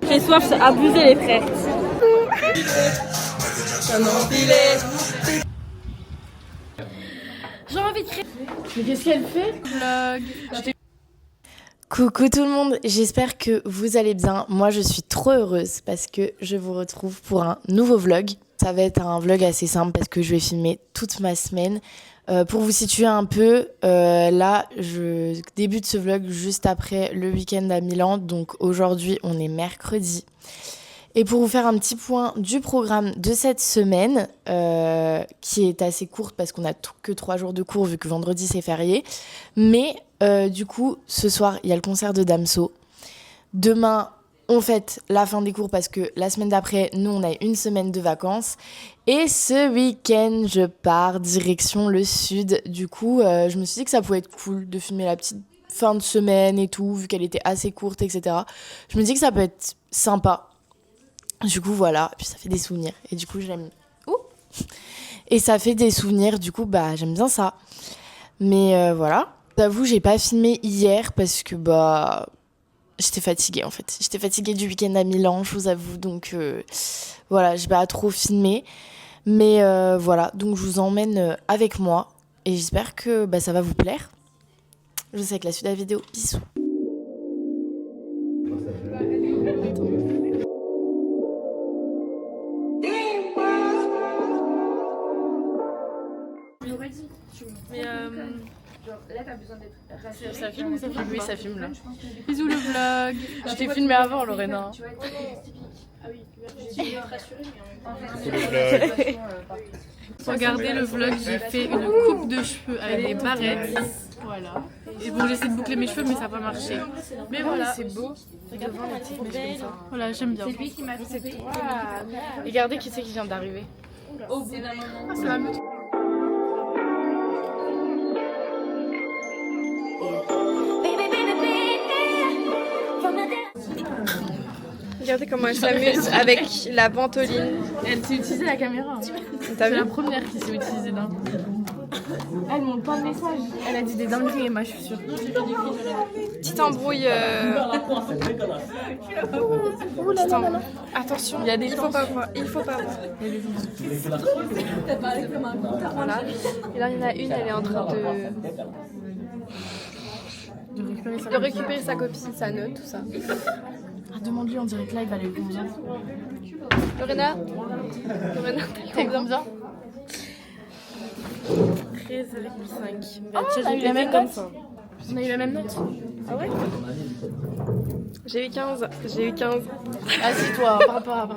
J'ai soif, c'est abusé les frères. J'ai envie de créer. Mais qu'est-ce qu'elle fait? Vlog. Coucou tout le monde, j'espère que vous allez bien. Moi je suis trop heureuse parce que je vous retrouve pour un nouveau vlog. Ça va être un vlog assez simple parce que je vais filmer toute ma semaine. Pour vous situer un peu, là je débute ce vlog juste après le week-end à Milan. Donc aujourd'hui on est mercredi. Et pour vous faire un petit point du programme de cette semaine, qui est assez courte parce qu'on a que 3 jours de cours vu que vendredi c'est férié. Mais du coup, ce soir, il y a le concert de Damso. Demain, on fête la fin des cours parce que la semaine d'après, nous, on a une semaine de vacances. Et ce week-end, je pars direction le sud. Du coup, je me suis dit que ça pouvait être cool de filmer la petite fin de semaine et tout, vu qu'elle était assez courte, etc. Je me dis que ça peut être sympa. Du coup, voilà. Puis ça fait des souvenirs. Et du coup, j'aime... Ouh. Et ça fait des souvenirs. Du coup, bah, j'aime bien ça. Mais voilà. J'avoue, j'ai pas filmé hier parce que bah j'étais fatiguée en fait. J'étais fatiguée du week-end à Milan, je vous avoue. Donc voilà, j'ai pas trop filmé. Mais voilà, donc je vous emmène avec moi et j'espère que bah, ça va vous plaire. Je vous sais avec la suite de la vidéo. Bisous. Mais là, t'as besoin d'être rassurée. ça filme ou ça filme? Oui, ça filme là. Bisous le vlog. Je t'ai filmé avant, Lorena. Tu vois, typique. Ah oui, je suis rassurée, mais en même temps. Regardez le vlog, j'ai fait une coupe de cheveux avec des barrettes. Voilà. Et bon, j'essaie de boucler mes cheveux, mais ça n'a pas marché. Mais voilà. C'est beau. Devant les petites mèches comme ça. Voilà, j'aime bien. C'est lui qui m'a fait. Regardez qui c'est qui vient d'arriver. Au bout d'un moment. C'est la meute. Regardez comment elle s'amuse avec la ventoline. Elle s'est utilisée la caméra. T'as C'est la vu? première qui s'est utilisée d'un. Elle monte pas de message. Elle a dit des dingueries, moi je suis sûre. Petite embrouille. Petite embrouille. Attention, Il y a des il faut pas voir. Il faut pas voir. Voilà. Et là, il y en a une, elle est en train de récupérer sa copie, sa note, tout ça. Ah, demande-lui, on dirait que là il va aller combien? Lorena, T'es combien? 13,5. Bah, tiens, j'ai eu la même note. On a eu la même note. Ah ouais? J'ai eu 15. Assis-toi, parle pas.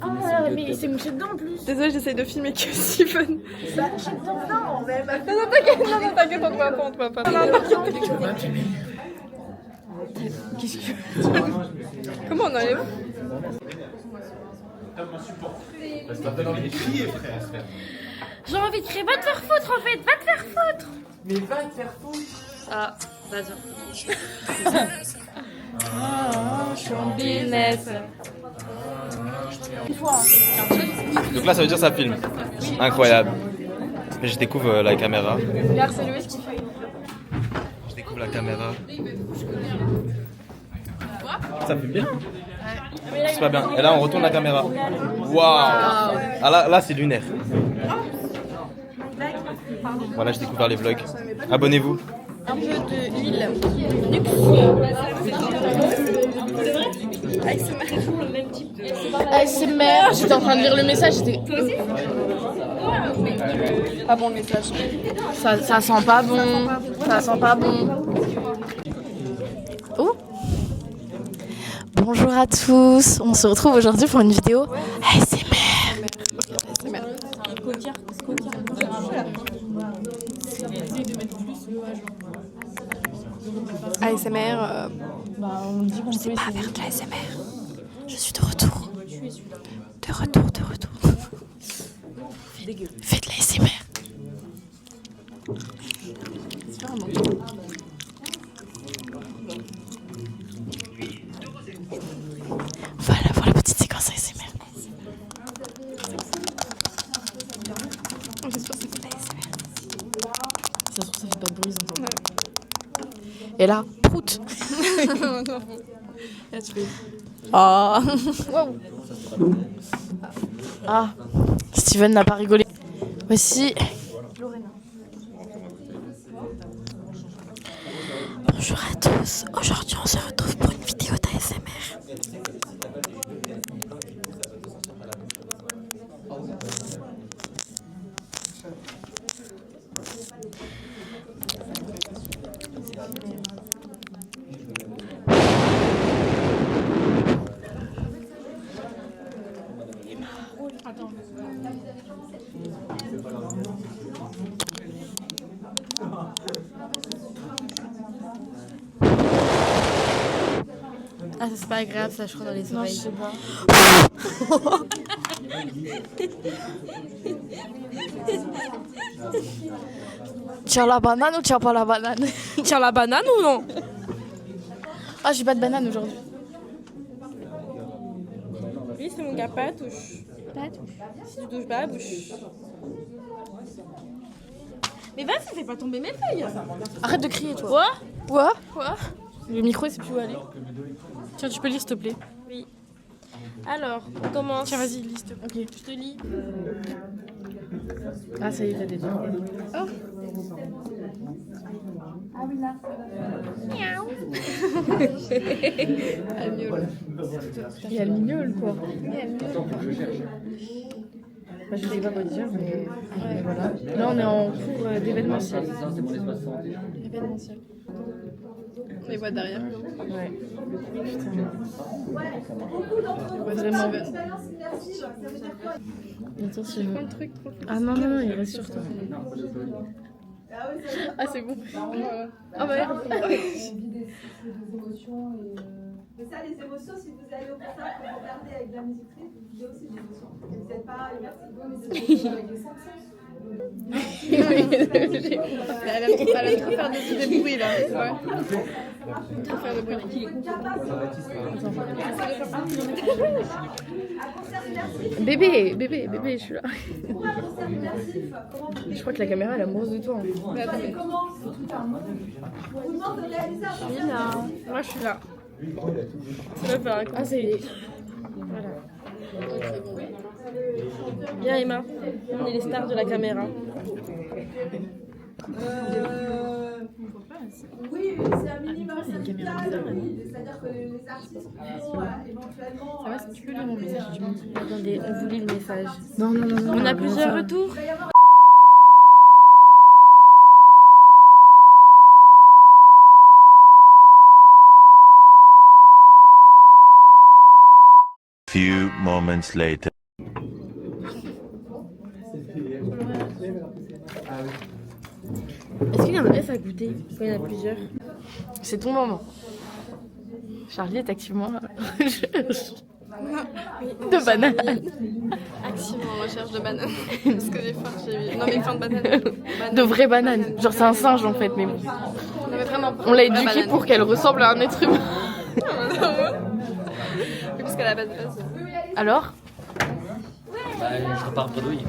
Ah, mais c'est mouché dedans en plus. Désolée, j'essaye de filmer que Steven. Ça mouché dedans, non, mais bah, Non, t'inquiète, on te voit pas. qu'est-ce que. Comment on enlève? J'ai envie de crier, va te faire foutre en fait, va te faire foutre. Mais va te faire foutre. Ah, vas-y. Je suis en business. Donc là, ça veut dire que ça filme. Incroyable. Et je découvre la caméra. Regarde, c'est Louis qui fait. Je découvre la caméra. Ça filme bien. C'est pas bien. Et là, on retourne la caméra. Waouh. Ah là c'est lunaire. Voilà, j'ai découvert les vlogs. Abonnez-vous. Un peu d'huile. ASMR, j'étais en train de lire le message, j'étais. Pas bon le message. Ça sent pas bon. Ça sent pas bon. Oh. Bonjour à tous, on se retrouve aujourd'hui pour une vidéo ASMR. ASMR. Je sais pas faire de l'ASMR. Je suis de retour. De retour. Fais de l'ASMR. Voilà pour la petite séquence ASMR. J'espère que c'est de l'ASMR. Ça se trouve, ça fait pas de bruit, ils entendent. Et là, pour prout. Là, tu fais... Ah. Ah, Steven n'a pas rigolé. Voici... Bonjour à tous, aujourd'hui on se retrouve pour une vidéo d'ASMR. Ah, ça c'est pas agréable, ça je crois dans les oreilles. Je sais pas. Tiens la banane ou tiens pas la banane? Tiens la banane ou non? Ah, j'ai pas de banane aujourd'hui. Oui, c'est mon gars, pas touche. Pas touche. Si tu touches pas la bouche. Mais vas-y, fais pas tomber mes feuilles. Arrête de crier, toi. Quoi? Quoi? Quoi? Le micro, il sait plus où aller. Tiens, tu peux lire s'il te plaît. Oui. Alors, on commence. Tiens, vas-y, lis s'il te plaît. Ok. Je te lis. Ah, ça y est, t'as des doigts. Oh. Il y a le mignol, quoi. Bah, je sais pas quoi dire, mais voilà. Là, on est en cours d'événementiel. Événementiel. On les voit derrière. Ouais. Putain. Vraiment. Attends, si je... Ah non, non, non, il reste sur toi. Ah, c'est bon. Ah, bah, Mais ça, les émotions, si vous allez au concert, quand vous regardez avec de la musique triste, vous vivez aussi des émotions. Vous n'êtes pas immersif dans les émotions avec les cinq sens. elle aime trop faire des bruits là. Ouais. Trop faire des bruits. Bébé, je suis là. Pour un concert immersif, comment vous Je crois que la caméra, elle est amoureuse de toi. comment c'est tout un monde. On vous demande de réaliser un concert immersif. Moi je suis là. C'est là faire Ah, ça y est. Bien, Emma. On est les stars de la caméra. Oui, c'est un minimum syndical. C'est-à-dire que les artistes vont éventuellement. Ça va, tu peux lire mon message. Attendez, on vous lit le message. Non, non, non, non. On a plusieurs retours. Few moments later. Est-ce qu'il y en a à goûter? Il y en a plusieurs. C'est ton moment. Charlie est activement de banane. Activement en recherche de bananes. Parce que j'ai faim, j'ai non mais faim de bananes. De vraies bananes. Genre, c'est un singe en fait, mais bon. On avait vraiment On l'a éduquée pour qu'elle ressemble à un être humain. Parce qu'à la base. Alors? Je repars bredouille.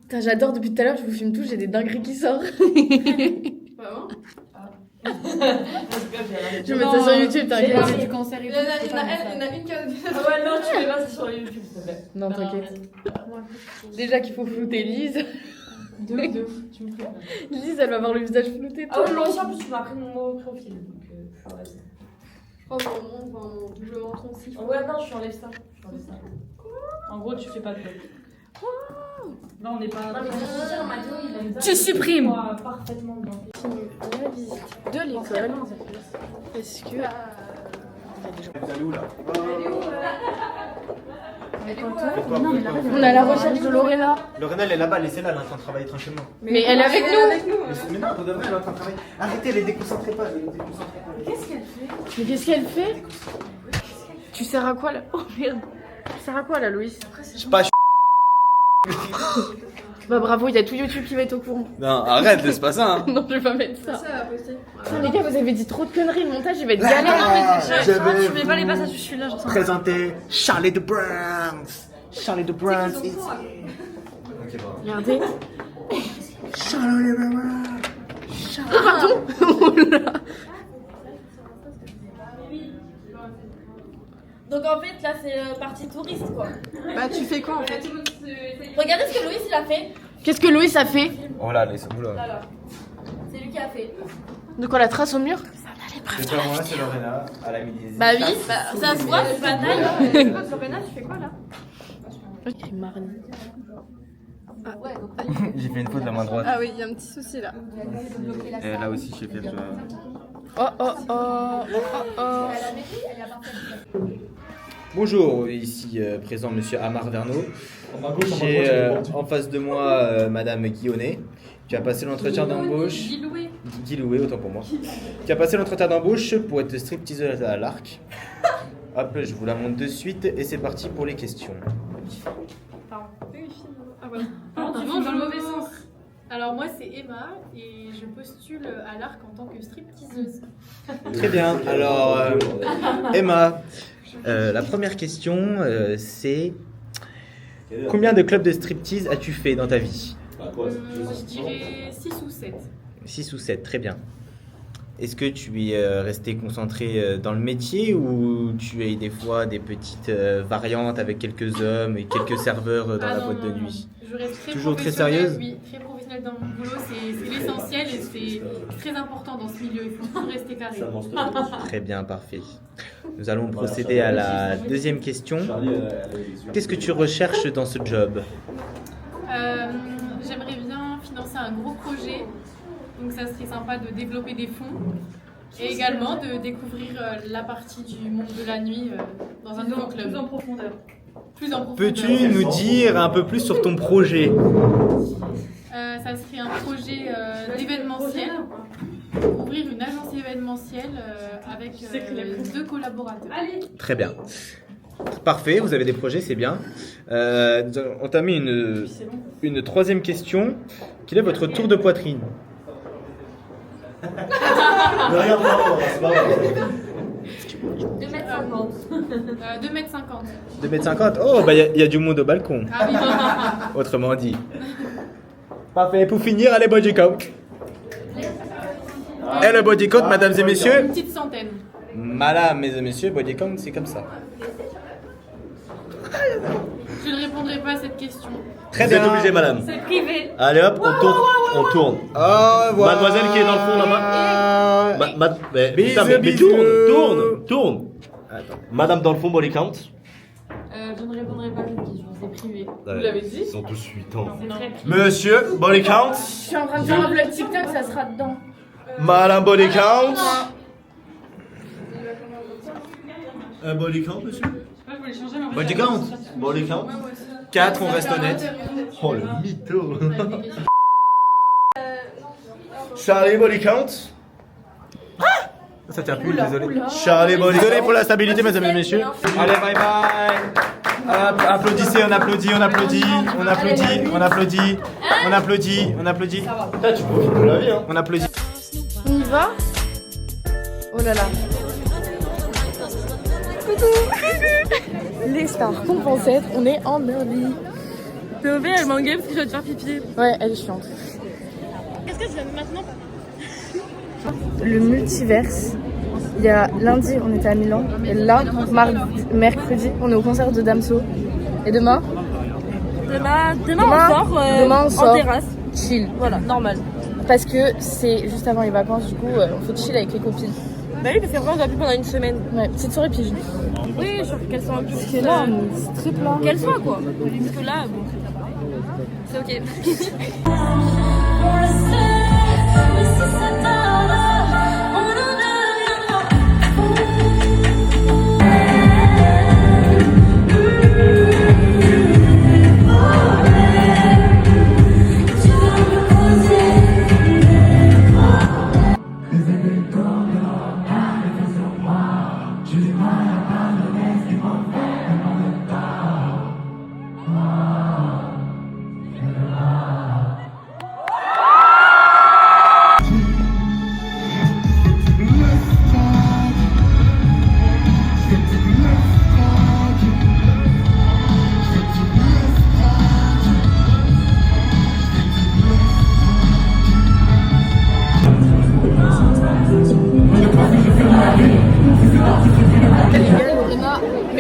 Putain, j'adore depuis tout à l'heure, je vous filme tout, j'ai des dingueries qui sortent. Vraiment? Je vais mettre ça sur YouTube, t'inquiète. Du cancer et tout. Il y en a une qui a. Ah ouais, non, tu fais pas ça sur YouTube, s'il te plaît. Non, t'inquiète. Déjà qu'il faut flouter Lise. Tu me fais. Lise, elle va avoir le visage flouté tout Ah ouais, le moi long. aussi, en plus, tu m'as appris mon mot profil. Donc, je enlève ça. Je crois mon double menton aussi. Ouais, non, je enlève ça. En gros, tu fais pas de faute. Non, on n'est pas. Non, mais je veux dire, Mathéo, il aime ça. Tu supprimes. Parfaitement bien. La visite de l'école. Est-ce que... Vous allez où là? On est à la recherche de Lorena. Lorena, elle est là-bas, laissez-la, elle est en train de travailler tranquillement. Mais elle est avec nous. Mais non, pour de vrai, elle est en train de travailler. Arrêtez, elle est déconcentrée pas, elle est déconcentrée pas. Mais qu'est-ce qu'elle fait? Tu sers à quoi là? Oh merde. Tu sers à quoi là, Loïs? Je sais pas, Bah bravo, il y a tout YouTube qui va être au courant. Non, arrête, c'est pas ça. Hein. Non, je vais pas mettre ça. Ça va poster. Putain, les gars, vous avez dit trop de conneries, le montage il va être galère. Je vais Tu mets pas les passages, je suis là, je sens. présenter Charlie the Bronx. Charlie the Bronx is Regardez. Charlie the Bronx. Pardon. Oh là. Donc en fait, là, c'est partie touriste, quoi. Bah, tu fais quoi en fait? Regardez ce que Loïs, il a fait. Qu'est-ce que Loïs a fait? Oh là, laisse moi là. Voilà. C'est lui qui a fait. De quoi, la trace au mur? C'est pas moi, c'est Lorena. Elle a mis des. Bah oui. Ça se voit, c'est pas taille. Lorena, tu fais quoi là? Écrit Marnie. J'ai fait une faute la main droite. Ah oui, il y a un petit souci là. Et là aussi, j'ai fait. Tu vois. Bonjour, ici présent Monsieur Amar Verneau. J'ai en face de moi Madame Guillonnet, qui a passé l'entretien d'embauche. Guy Loué, autant pour moi. Qui a passé l'entretien d'embauche pour être stripteaseuse à l'Arc. Hop, je vous la montre de suite et c'est parti pour les questions. Ah voilà. Pardon, dans le mauvais sens. Alors moi c'est Emma et je postule à l'Arc en tant que stripteaseuse. Très bien, alors Emma, la première question c'est combien de clubs de striptease as-tu fait dans ta vie? Je dirais 6 ou 7. 6 ou 7, très bien. Est-ce que tu es resté concentré dans le métier ou tu as eu des fois des petites variantes avec quelques hommes et quelques serveurs dans la boîte de nuit? Je reste très Toujours très professionnelle, sérieuse? Oui, très professionnelle dans mon boulot, c'est l'essentiel et c'est très important dans ce milieu, il faut toujours rester carré. Très bien, parfait. Nous allons procéder à la deuxième question. Qu'est-ce que tu recherches dans ce job? J'aimerais bien financer un gros projet, donc ça serait sympa de développer des fonds et également de découvrir la partie du monde de la nuit dans un nouveau club. Plus en profondeur. Peux-tu nous dire un peu plus sur ton projet? Ça serait un projet d'événementiel, ouvrir une agence événementielle avec 2 collaborateurs. Très bien. Parfait, vous avez des projets, c'est bien. Nous allons entamer une troisième question. Quel est votre tour de poitrine? Regarde, c'est pas vrai. 2,50 m. 2,50 m? Oh, bah il y a du monde au balcon. Ah oui. Autrement dit. Parfait, pour finir, allez, body count. Et le body count, mesdames et messieurs? Une petite centaine. Madame et messieurs, body count, c'est comme ça. Je ne répondrai pas à cette question. Très bien. Vous êtes obligé, madame. C'est privé. Allez hop, on tourne. On tourne. Oh, voilà. Mademoiselle qui est dans le fond là-bas. Mais putain, mais Bisous. tourne. Attends. Madame dans le fond, body count. Je ne répondrai pas à cette question, c'est privé. Vous l'avez dit? Ils sont tous 8 ans. C'est très privé. Monsieur, body count. Je suis en train de faire un vlog TikTok, ça sera dedans. Madame, body count. Body count, monsieur. Body count. Body count. 4, on reste honnête. Oh le mytho. Charlie, body count. Ça tient plus, désolé. Charlie, body count. Désolé pour la stabilité, mesdames et messieurs. Allez, bye bye. Applaudissez, on applaudit. Putain, tu profites de la vie, hein. On applaudit. On y va? Oh là là. Les stars compensettes, on est en early. POV, elle m'engueule parce que je vais te faire pipi. Ouais, elle est chiante. Est-ce que tu viens maintenant? Le multiverse. Il y a lundi, on était à Milan. Et là, mercredi, on est au concert de Damso. Et demain, Demain on sort en en terrasse. Chill. Voilà, normal. Parce que c'est juste avant les vacances, du coup, on fait chill avec les copines. Bah oui, parce qu'après on va plus pendant une semaine. Ouais, petite soirée pigeon. Oui, genre qu'elles sont un peu. Parce que là, on est strip là. Qu'elles soient quoi. Parce que là, bon. C'est ok.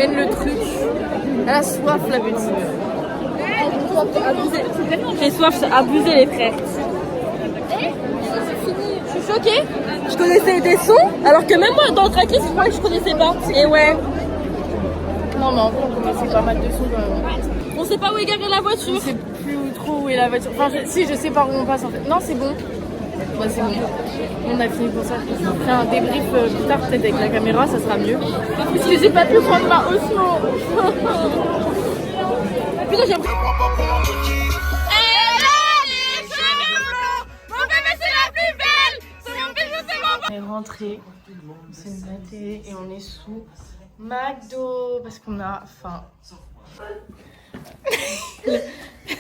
mène le truc. Elle a soif, la petite. J'ai soif, c'est abusé les frères. Je suis choquée. Je connaissais des sons, alors que même moi dans le tracklist, je croyais que je connaissais pas. Et ouais. Non, mais en vrai, on connaissait pas mal de sons quand même. On sait pas où est garée la voiture. Je sais plus trop où est la voiture. Enfin, si, je sais par où on passe en fait. Non, c'est bon. Ouais, c'est bon. On a fini pour ça. On fait un débrief plus tard, peut-être avec la caméra, ça sera mieux. Parce que j'ai pas pu prendre ma Osmo. Putain, j'ai l'impression. On est rentré, on s'est maté et on est sous McDo parce qu'on a faim.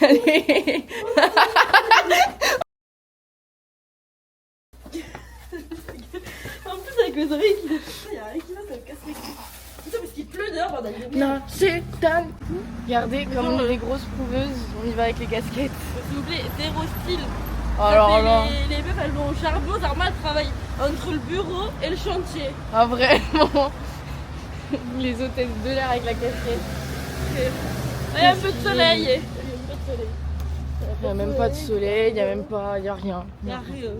Allez. En plus, avec les oreilles qui il y a un qui va, ça me casse les couilles. Putain, parce qu'il pleut dehors, bordel. Non, c'est Dan. Regardez comme les grosses prouveuses, on y va avec les casquettes. S'il vous plaît, zéro style. Alors là. Les meufs, elles vont au charbon, Zarma, elles travaillent entre le bureau et le chantier. Ah, vraiment. Les hôtesses de l'air avec la casquette. Il y a un peu de soleil. Il n'y a même pas de soleil, il n'y a même pas. Il n'y a rien. Il y a rien.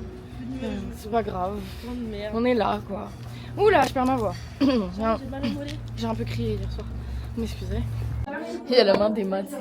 C'est pas grave. Grande merde. On est là quoi. Oula, je perds ma voix. J'ai mal au mollet. J'ai un peu crié hier soir. Vous m'excuserez. Il y a la main des maths.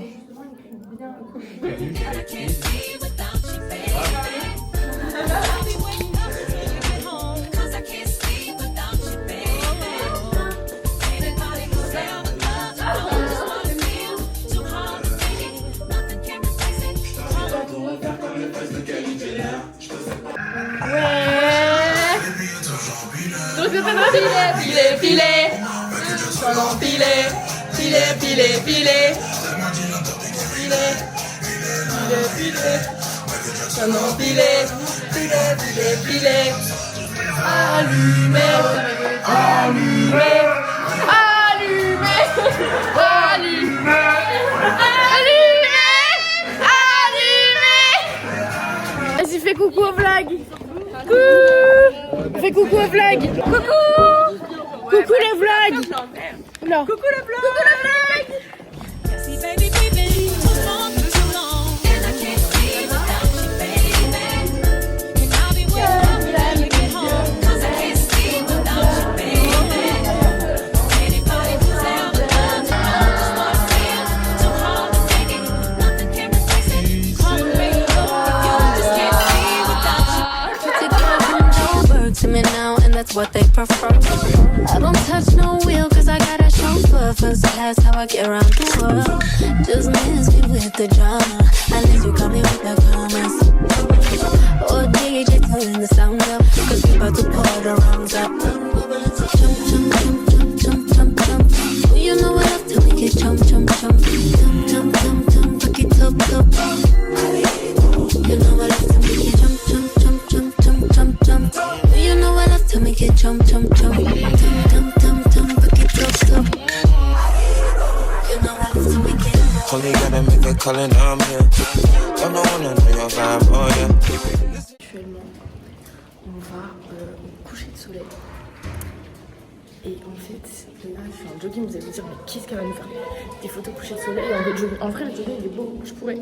Vas-y, fais coucou au vlog. Coucou. Fais coucou au vlog. Coucou. Coucou le vlog. Non. Coucou le vlog. Coucou le vlog. To me now, and that's what they prefer. I don't touch no wheel, cause I got a chauffeur. First class, how I get around the world. Just miss me with the drama. Unless you come in with the comments. Oh, DJ, turn the sound up. Cause we about to pour the wrongs up. Jump, jump, jump, jump, jump, jump, jump. Oh, you know what up to make it jump, jump, jump. Jump, jump, jump, jump, fuck it up, up. You know what up to make it jump, jump, jump, jump, jump, jump, jump. You know I love to make it jump, jump, jump. Jump, jump, jump, jump, fuck it up, up. You know I love to make it. Only gotta make a call and I'm here. Don't wanna know your vibe, oh yeah. Actuellement, on va au coucher de soleil. Et en fait, là, je fais un jogging. Vous allez vous dire, mais qu'est-ce qu'elle va nous faire? Des photos coucher de soleil en jogging. En vrai, le jogging, il est beau, je pourrais.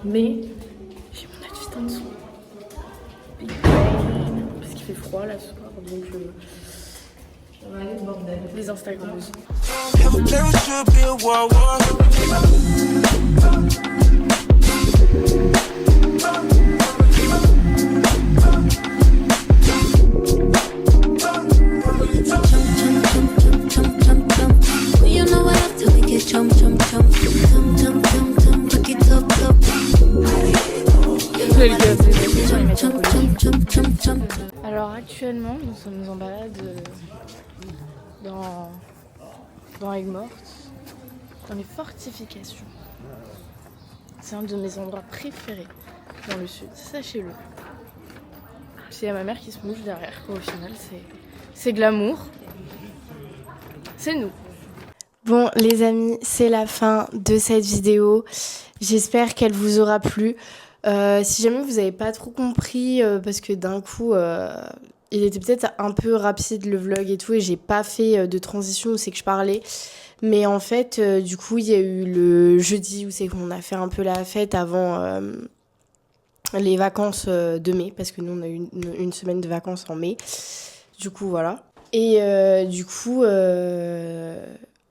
Mais j'ai mon outfit en dessous. Parce qu'il fait froid là ce soir, donc on va aller au bordel. Les Instagrammeuses. Alors actuellement nous sommes en balade dans Aigues-Mortes, dans les fortifications. C'est un de mes endroits préférés dans le sud, sachez-le. C'est ma mère qui se mouche derrière, au final c'est glamour, c'est nous. Bon les amis, c'est la fin de cette vidéo, j'espère qu'elle vous aura plu. Si jamais vous n'avez pas trop compris, parce que d'un coup il était peut-être un peu rapide le vlog et tout, et j'ai pas fait de transition où c'est que je parlais. Mais en fait, du coup, il y a eu le jeudi où c'est qu'on a fait un peu la fête avant les vacances de mai, parce que nous, on a eu une semaine de vacances en mai. Du coup, voilà. Et du coup,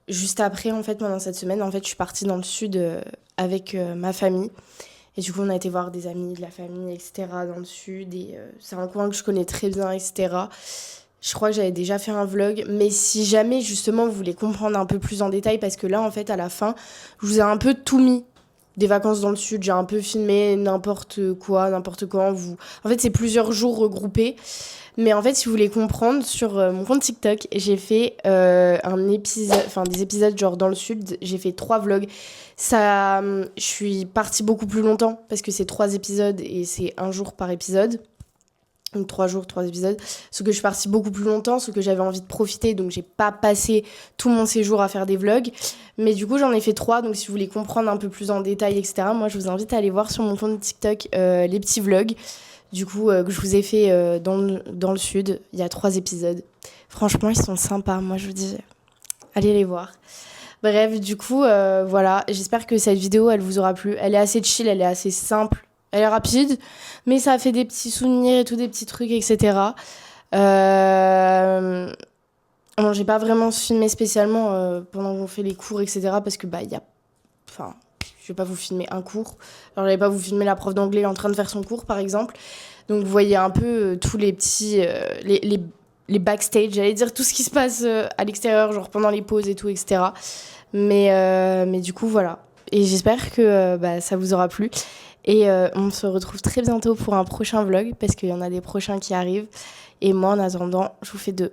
juste après, en fait, pendant cette semaine, en fait, je suis partie dans le sud avec ma famille. Et du coup, on a été voir des amis, de la famille, etc. dans le sud. Et c'est un coin que je connais très bien, etc. Je crois que j'avais déjà fait un vlog. Mais si jamais, justement, vous voulez comprendre un peu plus en détail, parce que là, en fait, à la fin, je vous ai un peu tout mis. Des vacances dans le sud, j'ai un peu filmé n'importe quoi, n'importe quand. En fait, c'est plusieurs jours regroupés. Mais en fait, si vous voulez comprendre, sur mon compte TikTok, j'ai fait des épisodes genre dans le sud. J'ai fait 3 vlogs. Je suis partie beaucoup plus longtemps parce que c'est 3 épisodes et c'est 1 jour par épisode. Donc 3 jours, 3 épisodes. Sauf que je suis partie beaucoup plus longtemps, sauf que j'avais envie de profiter, donc j'ai pas passé tout mon séjour à faire des vlogs. Mais du coup, j'en ai fait 3, donc si vous voulez comprendre un peu plus en détail, etc., moi, je vous invite à aller voir sur mon compte TikTok les petits vlogs, du coup, que je vous ai fait dans le sud. Il y a 3 épisodes. Franchement, ils sont sympas, moi, je vous dis, allez les voir. Bref, du coup, voilà, j'espère que cette vidéo, elle vous aura plu. Elle est assez chill, elle est assez simple. Elle est rapide, mais ça a fait des petits souvenirs et tout, des petits trucs, etc. Bon, j'ai pas vraiment filmé spécialement pendant qu'on fait les cours, etc. Parce que, je vais pas vous filmer un cours. Alors, j'allais pas vous filmer la prof d'anglais en train de faire son cours, par exemple. Donc, vous voyez un peu tous les petits... les backstage, j'allais dire tout ce qui se passe à l'extérieur, genre pendant les pauses et tout, etc. Mais du coup, voilà. Et j'espère que ça vous aura plu. Et on se retrouve très bientôt pour un prochain vlog, parce qu'il y en a des prochains qui arrivent. Et moi, en attendant, je vous fais de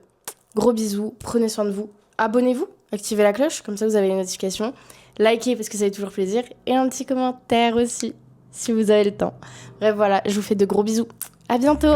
gros bisous. Prenez soin de vous. Abonnez-vous, activez la cloche, comme ça vous avez les notifications. Likez, parce que ça fait toujours plaisir. Et un petit commentaire aussi, si vous avez le temps. Bref, voilà, je vous fais de gros bisous. À bientôt!